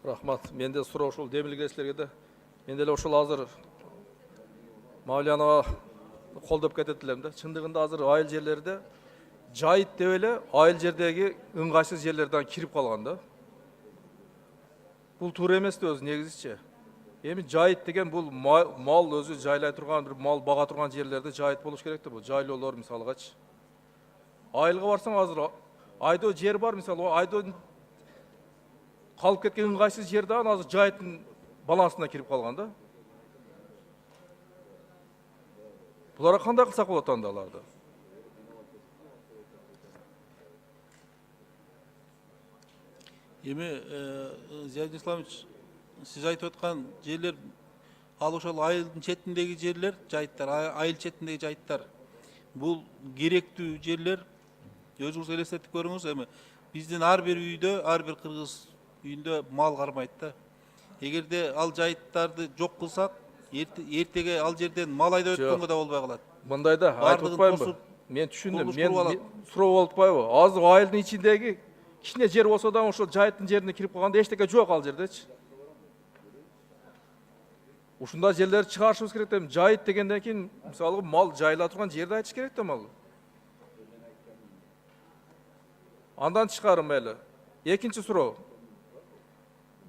Рахмат. Менде суроо ушул демилгечилерге да. Менде эле ушул азыр Мавлянова колдоп кетет элем да. Чындыгында азыр айыл жерлерде жайыт деп эле айыл жердеги ыңгайсыз жерлерден кирип калган да. Бул туура эмес да өзү негизичи. Эми жайыт деген бул мал өзү жайлай турган, бир мал бага турган жерлерде жайыт болуш керек да. Бул жайлоолор мисалгачы. Айылга барсаң азыр айдоо жер бар, мисалы айдоодун калып кеткен ыңгайсыз жер дагы азыр жайыттын балансына кирип калган да. Буларга кандай кылсак болот анда аларды? Эми Зиядин Исламович, сиз айтып аткан жерлер ал ошол айылдын четиндеги жерлер, жайыттар, айыл четиндеги жайыттар. Бул керектүү жерлер. Өзүңүз элестетип көрүңүз, эми биздин ар бир үйдө, ар бир кыргыз үйүндө мал кармайт да. Эгерде ал жайыттарды жок кылсак, эртеге ал жерден мал айдап өткөнгө да болбой калат. Мындай да айтып атпаймынбы? Мен түшүндүм. Мен суроо болуп атпайбы? Азыр айылдын ичиндеги кичине жер болсо да ошол жайыттын жерине кирип калганда эчтеке жок ал жердечи. Ушундай жерлерди чыгарышыбыз керек да. Жайыт дегенден кийин мисалы мал жайыла турган жерди айтыш керек да мал. Андан тышкары мейли. Экинчи суроо.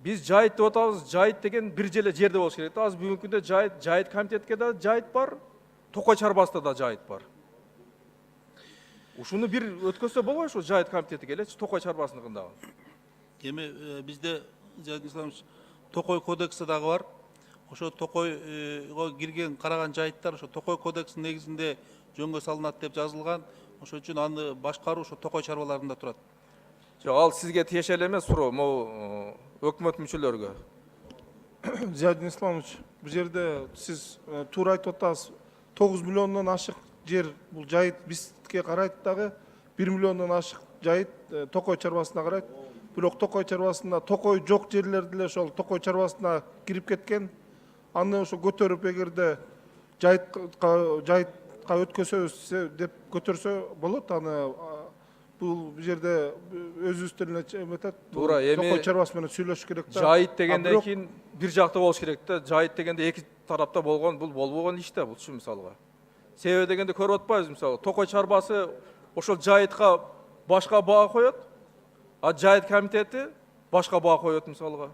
Биз жайыт деп атабыз, жайыт деген бир желе жерде болуш керек да. Азыр бүгүнкү күндө жайыт комитетке да жайыт бар, Токой чарбасында да жайыт бар. Ушуну бир өткөзсө болбойбу ошо жайыт комитетиге элечи, Токой чарбасындагы. Эми бизде Зиядин Исламович Токой кодекси дагы бар. Ошо Токойго кирген караган жайыттар ошо Токой кодексинин негизинде жөнгө салынат деп жазылган. Ошон үчүн аны башкаруу ошо Токой чарбаларында турат. Жок, ал сизге тиешелүү эмес суроо, могу өкмөт мүчөлөрүгө. Зиядин Исламович, бул жерде сиз туура айтып атасыз. 9 миллиондон ашык жер бул жайыт бизге карайт дагы, 1 миллиондон ашык жайыт Токой чарбасына карайт. Бирок Токой чарбасында Токой жок жерлер деле ошол Токой чарбасына кирип кеткен. Аны ошо көтөрүп эгерде жайытка өткөзөбүз деп көтөрсө болот. Аны бул жерде өзүбүздөн эле эметет. Туура, эми Токой чарбасы менен сүйлөшүш керек да. Жайыт дегенден кийин бир жакта болуш керек да. Жайыт дегенде эки тарапта болгон, бул болбогон иш да, булчу мисалга. Себеби дегенде көрүп атпайбызбы мисалы, Токой чарбасы ошол жайытка башка баа коёт, а жайыт комитети башка баа коёт мисалга.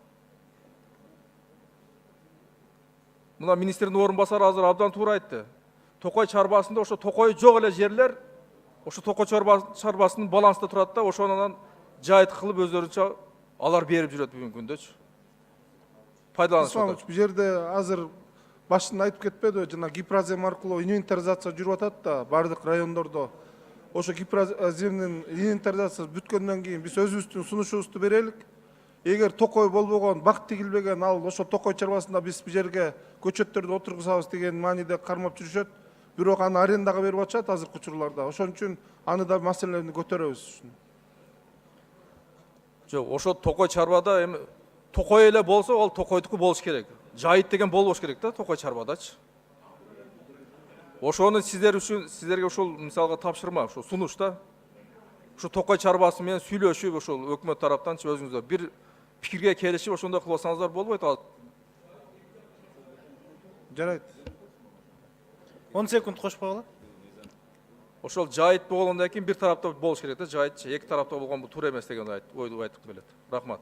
Мына министрдин орун басары азыр абдан туура айтты. Токой чарбасында ошо Токой жок эле жерлер ошо Токой чарбасынын балансында турат да, ошонан жайыт кылып өздөрүнчө алар берип жүрөт бүгүнкү күндөчү. Пайдаланышат. Бул жерде азыр башында айтып кетпедиби, жана гипрозем аркылуу инвентаризация жүрүп атат да бардык райондордо. Ошо гипроземдин инвентаризациясы бүткөндөн кийин биз өзүбүздүн сунушубузду берелик. Эгер Токой болбогон, бак тигилбеген ал ошо Токой чарбасында биз бул жерге көчөттөрдү отургузабыз деген мааниде кармап жүрүшөт. Бирок аны арендага берип атышат азыркы учурларда. Ошон үчүн аны да маселени көтөрөбүз. Жок, ошо Токой чарбада эми Токой эле болсо, ал Токойдуку болуш керек. Жайыт деген болбош керек да Токой чарбадачы. Ошону сиздер үчүн, сиздерге ушул мисалга тапшырма, ушул сунуш да. Ушу Токой чарбасы менен сүйлөшүп, ошол өкмөт тараптанчы өзүңүздөр бир пикирге келишип, ошондой кылсаңыздар болбойт. Жарайт. 10 секунд кошпой калат. Ошол жайыт болгондон кийин бир тарапта болуш керек да, жайытчы. Эки тарапта болгон бул туура эмес деген ойду айтып келет. Рахмат.